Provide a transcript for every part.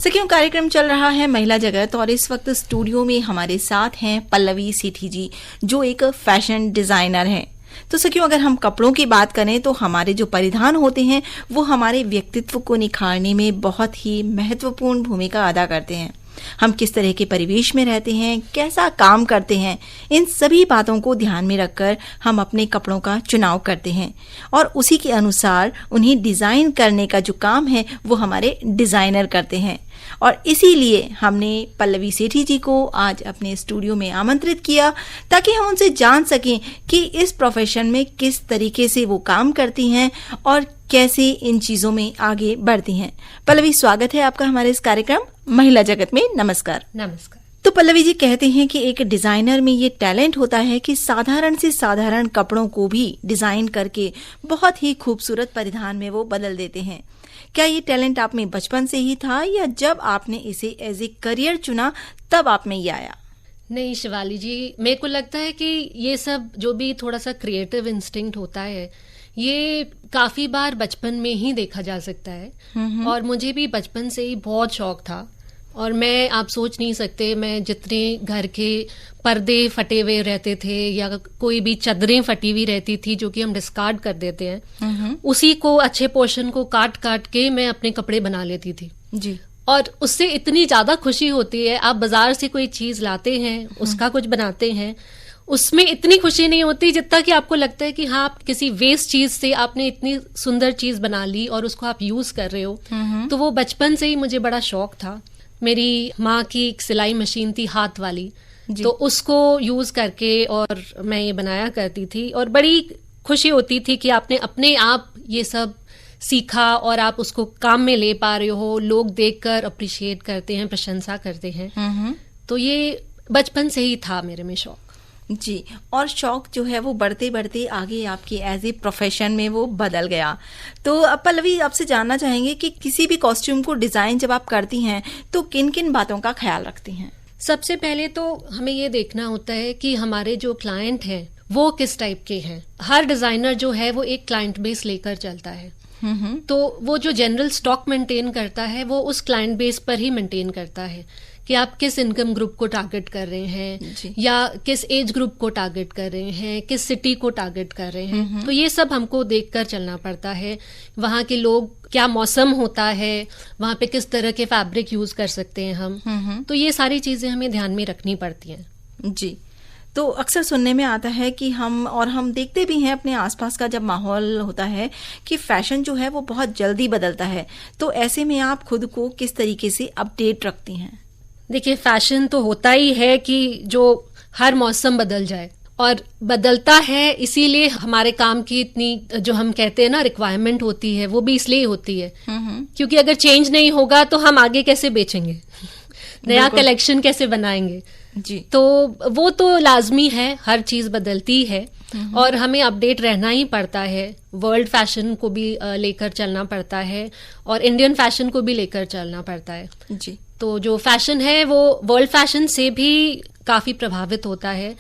सखियों, कार्यक्रम चल रहा है महिला जगत और इस वक्त स्टूडियो में हमारे साथ हैं पल्लवी सेठी जी, जो एक फैशन डिजाइनर हैं। तो सखियों, अगर हम कपड़ों की बात करें तो हमारे जो परिधान होते हैं वो हमारे व्यक्तित्व को निखारने में बहुत ही महत्वपूर्ण भूमिका अदा करते हैं। हम किस तरह के परिवेश में रहते हैं, कैसा काम करते हैं, इन सभी बातों को ध्यान में रखकर हम अपने कपड़ों का चुनाव करते हैं और उसी के अनुसार उन्हें डिजाइन करने का जो काम है वो हमारे डिजाइनर करते हैं। और इसीलिए हमने पल्लवी सेठी जी को आज अपने स्टूडियो में आमंत्रित किया ताकि हम उनसे जान सकें कि इस प्रोफेशन में किस तरीके से वो काम करती हैं और कैसे इन चीजों में आगे बढ़ती हैं। पल्लवी, स्वागत है आपका हमारे इस कार्यक्रम महिला जगत में। नमस्कार। नमस्कार। तो पल्लवी जी, कहते हैं कि एक डिजाइनर में ये टैलेंट होता है कि साधारण से साधारण कपड़ों को भी डिजाइन करके बहुत ही खूबसूरत परिधान में वो बदल देते हैं। क्या ये टैलेंट आप में बचपन से ही था या जब आपने इसे एज ए करियर चुना तब आप में ये आया? नहीं शिवाली जी, मेरे को लगता है कि ये सब जो भी थोड़ा सा क्रिएटिव इंस्टिंक्ट होता है ये काफी बार बचपन में ही देखा जा सकता है। और मुझे भी बचपन से ही बहुत शौक था और आप सोच नहीं सकते, मैं जितने घर के पर्दे फटे हुए रहते थे या कोई भी चादरें फटी हुई रहती थी जो कि हम डिस्कार्ड कर देते हैं, उसी को अच्छे पोर्शन को काट काट के मैं अपने कपड़े बना लेती थी जी। और उससे इतनी ज्यादा खुशी होती है। आप बाजार से कोई चीज लाते हैं, उसका कुछ बनाते हैं, उसमें इतनी खुशी नहीं होती जितना कि आपको लगता है कि हाँ, आप किसी वेस्ट चीज से आपने इतनी सुंदर चीज बना ली और उसको आप यूज कर रहे हो। तो वो बचपन से ही मुझे बड़ा शौक था। मेरी माँ की एक सिलाई मशीन थी हाथ वाली, तो उसको यूज करके और मैं ये बनाया करती थी और बड़ी खुशी होती थी कि आपने अपने आप ये सब सीखा और आप उसको काम में ले पा रहे हो, लोग देखकर अप्रिशिएट करते हैं, प्रशंसा करते हैं। तो ये बचपन से ही था मेरे में शौक जी। और शौक जो है वो बढ़ते बढ़ते आगे आपकी एज ए प्रोफेशन में वो बदल गया। तो पल्लवी, आपसे जानना चाहेंगे कि किसी भी कॉस्ट्यूम को डिजाइन जब आप करती हैं तो किन किन बातों का ख्याल रखती हैं? सबसे पहले तो हमें ये देखना होता है कि हमारे जो क्लाइंट हैं वो किस टाइप के हैं। हर डिजाइनर जो है वो एक क्लाइंट बेस लेकर चलता है। तो वो जो जनरल स्टॉक मेंटेन करता है वो उस क्लाइंट बेस पर ही मेंटेन करता है कि आप किस इनकम ग्रुप को टारगेट कर रहे हैं या किस एज ग्रुप को टारगेट कर रहे हैं, किस सिटी को टारगेट कर रहे हैं। तो ये सब हमको देखकर चलना पड़ता है। वहाँ के लोग, क्या मौसम होता है, वहाँ पे किस तरह के फैब्रिक यूज कर सकते हैं हम। तो ये सारी चीजें हमें ध्यान में रखनी पड़ती हैं जी। तो अक्सर सुनने में आता है कि हम देखते भी हैं अपने आसपास का जब माहौल होता है कि फैशन जो है वो बहुत जल्दी बदलता है। तो ऐसे में आप खुद को किस तरीके से अपडेट रखती हैं? देखिए, फैशन तो होता ही है कि जो हर मौसम बदल जाए और बदलता है, इसीलिए हमारे काम की इतनी जो हम कहते हैं ना रिक्वायरमेंट होती है वो भी इसलिए होती है क्योंकि अगर चेंज नहीं होगा तो हम आगे कैसे बेचेंगे, नया कलेक्शन कैसे बनाएंगे जी। तो वो तो लाजमी है, हर चीज बदलती है और हमें अपडेट रहना ही पड़ता है। वर्ल्ड फैशन को भी लेकर चलना पड़ता है और इंडियन फैशन को भी लेकर चलना पड़ता है जी। तो जो फैशन है वो वर्ल्ड फैशन से भी काफी प्रभावित होता है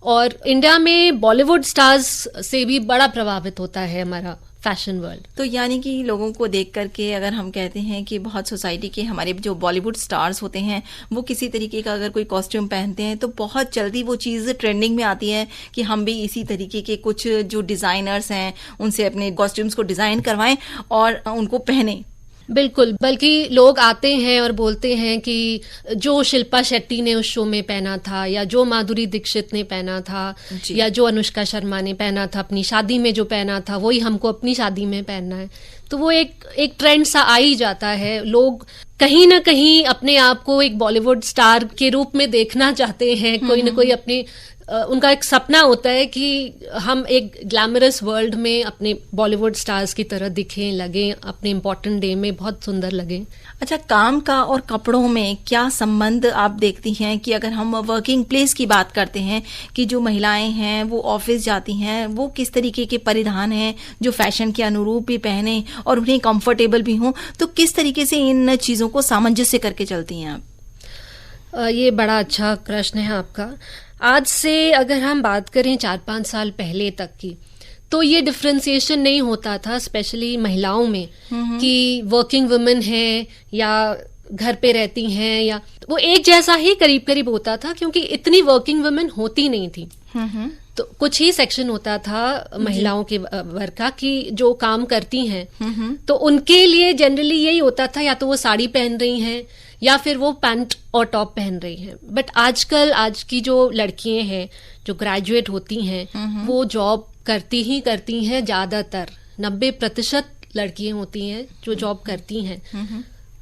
और इंडिया में बॉलीवुड स्टार्स से भी बड़ा प्रभावित होता है हमारा फैशन वर्ल्ड। तो यानी कि लोगों को देख करके अगर हम कहते हैं कि बहुत सोसाइटी के हमारे जो बॉलीवुड स्टार्स होते हैं वो किसी तरीके का अगर कोई कॉस्ट्यूम पहनते हैं तो बहुत जल्दी वो चीज़ ट्रेंडिंग में आती है कि हम भी इसी तरीके के कुछ जो डिजाइनर्स हैं उनसे अपने कॉस्ट्यूम्स को डिजाइन करवाएं और उनको पहने। बिल्कुल, बल्कि लोग आते हैं और बोलते हैं कि जो शिल्पा शेट्टी ने उस शो में पहना था या जो माधुरी दीक्षित ने पहना था या जो अनुष्का शर्मा ने पहना था अपनी शादी में जो पहना था वही हमको अपनी शादी में पहनना है। तो वो एक ट्रेंड सा आ ही जाता है। लोग कहीं ना कहीं अपने आप को एक बॉलीवुड स्टार के रूप में देखना चाहते हैं। कोई ना कोई अपने उनका एक सपना होता है कि हम एक ग्लैमरस वर्ल्ड में अपने बॉलीवुड स्टार्स की तरह दिखें, लगें, अपने इम्पोर्टेंट डे में बहुत सुंदर लगें। अच्छा, काम का और कपड़ों में क्या संबंध आप देखती हैं कि अगर हम वर्किंग प्लेस की बात करते हैं कि जो महिलाएं हैं वो ऑफिस जाती हैं, वो किस तरीके के परिधान हैं जो फैशन के अनुरूप भी पहने और उन्हें कंफर्टेबल भी हों, तो किस तरीके से इन चीजों को सामंजस्य करके चलती हैं आप? ये बड़ा अच्छा प्रश्न है आपका। आज से अगर हम बात करें 4-5 साल पहले तक की, तो ये डिफ्रेंसिएशन नहीं होता था, स्पेशली महिलाओं में, कि वर्किंग वुमेन है या घर पे रहती हैं, या वो एक जैसा ही करीब करीब होता था, क्योंकि इतनी वर्किंग वुमेन होती नहीं थी। तो कुछ ही सेक्शन होता था महिलाओं के वर्ग का कि जो काम करती हैं, तो उनके लिए जनरली यही होता था, या तो वो साड़ी पहन रही हैं या फिर वो पैंट और टॉप पहन रही हैं। बट आजकल आज की जो लड़कियां हैं जो ग्रेजुएट होती हैं, वो जॉब करती हैं, ज्यादातर 90% लड़कियां होती हैं जो जॉब करती हैं।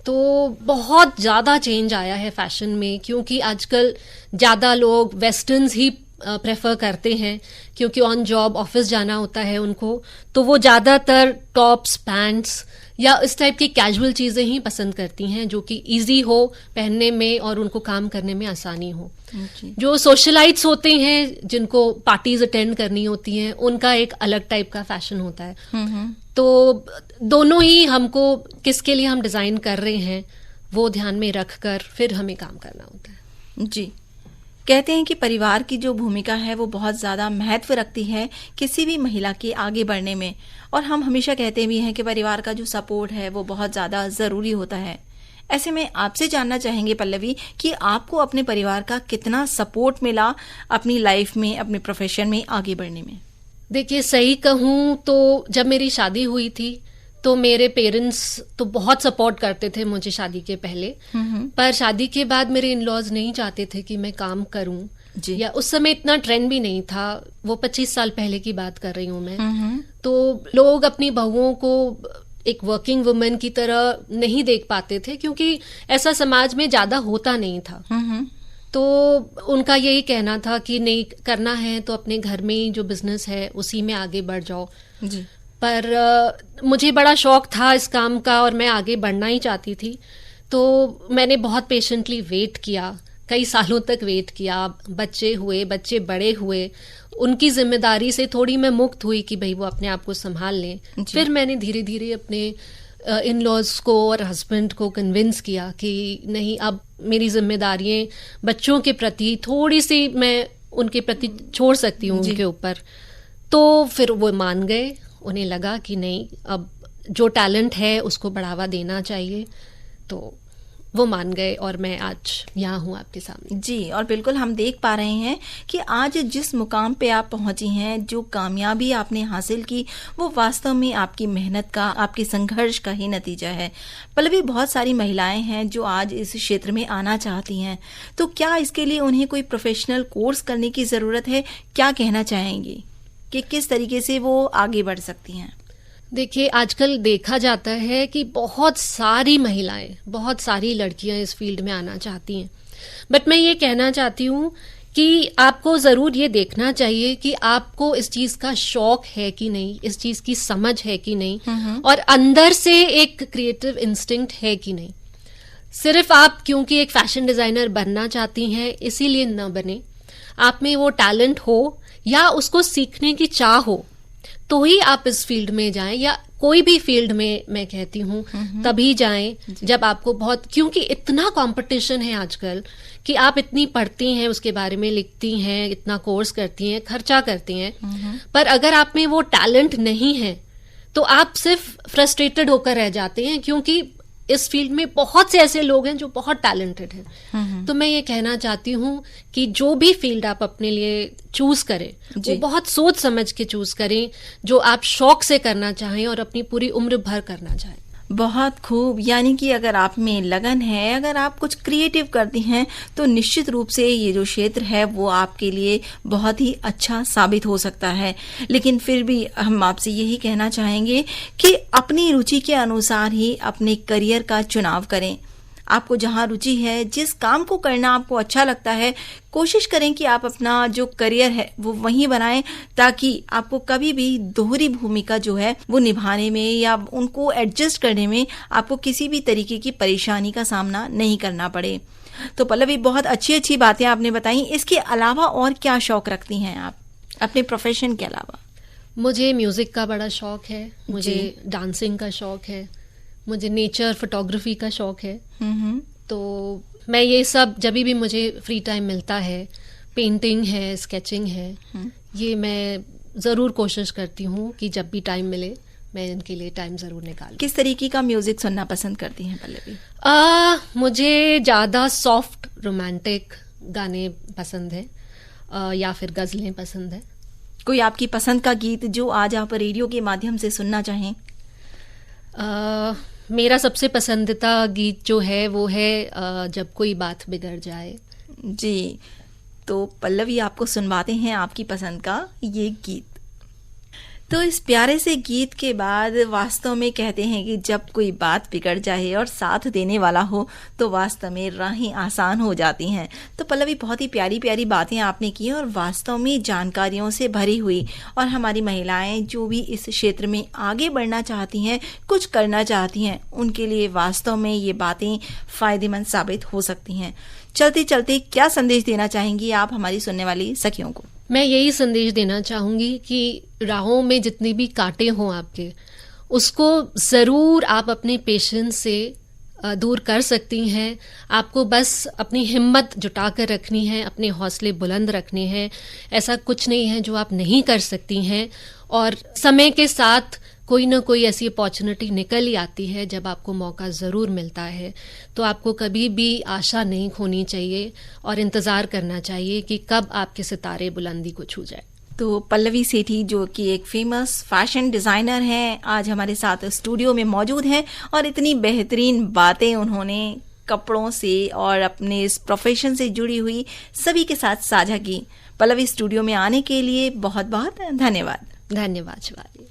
तो बहुत ज्यादा चेंज आया है फैशन में, क्योंकि आजकल ज्यादा लोग वेस्टर्न्स ही प्रेफर करते हैं, क्योंकि ऑन जॉब ऑफिस जाना होता है उनको, तो वो ज्यादातर टॉप्स, पैंट्स या इस टाइप की कैजुअल चीजें ही पसंद करती हैं, जो कि इजी हो पहनने में और उनको काम करने में आसानी हो। जो सोशलाइट्स होते हैं, जिनको पार्टीज अटेंड करनी होती हैं, उनका एक अलग टाइप का फैशन होता है। तो दोनों ही हमको किसके लिए हम डिजाइन कर रहे हैं वो ध्यान में रखकर फिर हमें काम करना होता है। जी, कहते हैं कि परिवार की जो भूमिका है वो बहुत ज्यादा महत्व रखती है किसी भी महिला के आगे बढ़ने में, और हम हमेशा कहते भी हैं कि परिवार का जो सपोर्ट है वो बहुत ज्यादा जरूरी होता है। ऐसे में आपसे जानना चाहेंगे पल्लवी कि आपको अपने परिवार का कितना सपोर्ट मिला अपनी लाइफ में, अपने प्रोफेशन में आगे बढ़ने में? देखिए, सही कहूं तो जब मेरी शादी हुई थी तो मेरे पेरेंट्स तो बहुत सपोर्ट करते थे मुझे शादी के पहले, पर शादी के बाद मेरे इन लॉज नहीं चाहते थे कि मैं काम करूं, या उस समय इतना ट्रेंड भी नहीं था, वो 25 साल पहले की बात कर रही हूं मैं। तो लोग अपनी बहुओं को एक वर्किंग वुमेन की तरह नहीं देख पाते थे, क्योंकि ऐसा समाज में ज्यादा होता नहीं था। तो उनका यही कहना था कि नहीं, करना है तो अपने घर में ही जो बिजनेस है उसी में आगे बढ़ जाओ। जी। पर मुझे बड़ा शौक था इस काम का और मैं आगे बढ़ना ही चाहती थी, तो मैंने बहुत पेशेंटली वेट किया, कई सालों तक वेट किया। बच्चे हुए, बच्चे बड़े हुए, उनकी जिम्मेदारी से थोड़ी मैं मुक्त हुई कि भाई वो अपने आप को संभाल लें। फिर मैंने धीरे धीरे अपने इन लॉज को और हस्बैंड को कन्विंस किया कि नहीं, अब मेरी जिम्मेदारियां बच्चों के प्रति थोड़ी सी मैं उनके प्रति छोड़ सकती हूँ उनके ऊपर। तो फिर वो मान गए, उन्हें लगा कि नहीं, अब जो टैलेंट है उसको बढ़ावा देना चाहिए, तो वो मान गए और मैं आज यहाँ हूँ आपके सामने। जी, और बिल्कुल हम देख पा रहे हैं कि आज जिस मुकाम पे आप पहुंची हैं, जो कामयाबी आपने हासिल की, वो वास्तव में आपकी मेहनत का, आपके संघर्ष का ही नतीजा है। पल्लवी, बहुत सारी महिलाएं हैं जो आज इस क्षेत्र में आना चाहती हैं, तो क्या इसके लिए उन्हें कोई प्रोफेशनल कोर्स करने की जरूरत है? क्या कहना चाहेंगी कि किस तरीके से वो आगे बढ़ सकती हैं? देखिए, आजकल देखा जाता है कि बहुत सारी महिलाएं, बहुत सारी लड़कियां इस फील्ड में आना चाहती हैं, बट मैं ये कहना चाहती हूँ कि आपको जरूर ये देखना चाहिए कि आपको इस चीज का शौक है कि नहीं, इस चीज की समझ है कि नहीं, और अंदर से एक क्रिएटिव इंस्टिंक्ट है कि नहीं। सिर्फ आप क्योंकि एक फैशन डिजाइनर बनना चाहती हैं इसीलिए न बने। आप में वो टैलेंट हो या उसको सीखने की चाह हो तो ही आप इस फील्ड में जाएं, या कोई भी फील्ड में मैं कहती हूँ तभी जाएं जब आपको बहुत, क्योंकि इतना कंपटीशन है आजकल कि आप इतनी पढ़ती हैं, उसके बारे में लिखती हैं, इतना कोर्स करती हैं, खर्चा करती हैं, पर अगर आप में वो टैलेंट नहीं है तो आप सिर्फ फ्रस्ट्रेटेड होकर रह जाते हैं, क्योंकि इस फील्ड में बहुत से ऐसे लोग हैं जो बहुत टैलेंटेड हैं। तो मैं ये कहना चाहती हूँ कि जो भी फील्ड आप अपने लिए चूज करें वो बहुत सोच समझ के चूज करें, जो आप शौक से करना चाहें और अपनी पूरी उम्र भर करना चाहें। बहुत खूब, यानी कि अगर आप में लगन है, अगर आप कुछ क्रिएटिव करती हैं तो निश्चित रूप से ये जो क्षेत्र है वो आपके लिए बहुत ही अच्छा साबित हो सकता है। लेकिन फिर भी हम आपसे यही कहना चाहेंगे कि अपनी रुचि के अनुसार ही अपने करियर का चुनाव करें। आपको जहां रुचि है, जिस काम को करना आपको अच्छा लगता है, कोशिश करें कि आप अपना जो करियर है वो वहीं बनाएं, ताकि आपको कभी भी दोहरी भूमिका जो है वो निभाने में या उनको एडजस्ट करने में आपको किसी भी तरीके की परेशानी का सामना नहीं करना पड़े। तो पल्लवी, बहुत अच्छी अच्छी बातें आपने बताई। इसके अलावा और क्या शौक रखती हैं आप अपने प्रोफेशन के अलावा? मुझे म्यूजिक का बड़ा शौक है, मुझे डांसिंग का शौक है, मुझे नेचर फोटोग्राफी का शौक है। तो मैं ये सब जब भी मुझे फ्री टाइम मिलता है, पेंटिंग है, स्केचिंग है, ये मैं जरूर कोशिश करती हूँ कि जब भी टाइम मिले मैं इनके लिए टाइम जरूर निकालूं। किस तरीके का म्यूजिक सुनना पसंद करती हैं पल्लवी? मुझे ज्यादा सॉफ्ट रोमांटिक गाने पसंद है, या फिर गजलें पसंद है। कोई आपकी पसंद का गीत जो आज आप रेडियो के माध्यम से सुनना चाहें? मेरा सबसे पसंदीदा गीत जो है वो है जब कोई बात बिगड़ जाए। जी, तो पल्लवी आपको सुनवाते हैं आपकी पसंद का ये गीत। तो इस प्यारे से गीत के बाद वास्तव में कहते हैं कि जब कोई बात बिगड़ जाए और साथ देने वाला हो तो वास्तव में राहें आसान हो जाती हैं। तो पल्लवी, बहुत ही प्यारी प्यारी बातें आपने की और वास्तव में जानकारियों से भरी हुई, और हमारी महिलाएं जो भी इस क्षेत्र में आगे बढ़ना चाहती हैं, कुछ करना चाहती हैं, उनके लिए वास्तव में ये बातें फायदेमंद साबित हो सकती हैं। चलते चलते क्या संदेश देना चाहेंगी आप हमारी सुनने वाली सखियों को? मैं यही संदेश देना चाहूंगी कि राहों में जितने भी कांटे हों आपके, उसको ज़रूर आप अपने पेशेंस से दूर कर सकती हैं। आपको बस अपनी हिम्मत जुटा कर रखनी है, अपने हौसले बुलंद रखने हैं। ऐसा कुछ नहीं है जो आप नहीं कर सकती हैं, और समय के साथ कोई ना कोई ऐसी अपॉर्चुनिटी निकल ही आती है जब आपको मौका ज़रूर मिलता है। तो आपको कभी भी आशा नहीं खोनी चाहिए और इंतज़ार करना चाहिए कि कब आपके सितारे बुलंदी को छू जाए। तो पल्लवी सेठी, जो कि एक फेमस फैशन डिजाइनर हैं, आज हमारे साथ स्टूडियो में मौजूद हैं और इतनी बेहतरीन बातें उन्होंने कपड़ों से और अपने इस प्रोफेशन से जुड़ी हुई सभी के साथ साझा की। पल्लवी, स्टूडियो में आने के लिए बहुत बहुत धन्यवाद। धन्यवाद शिवाली।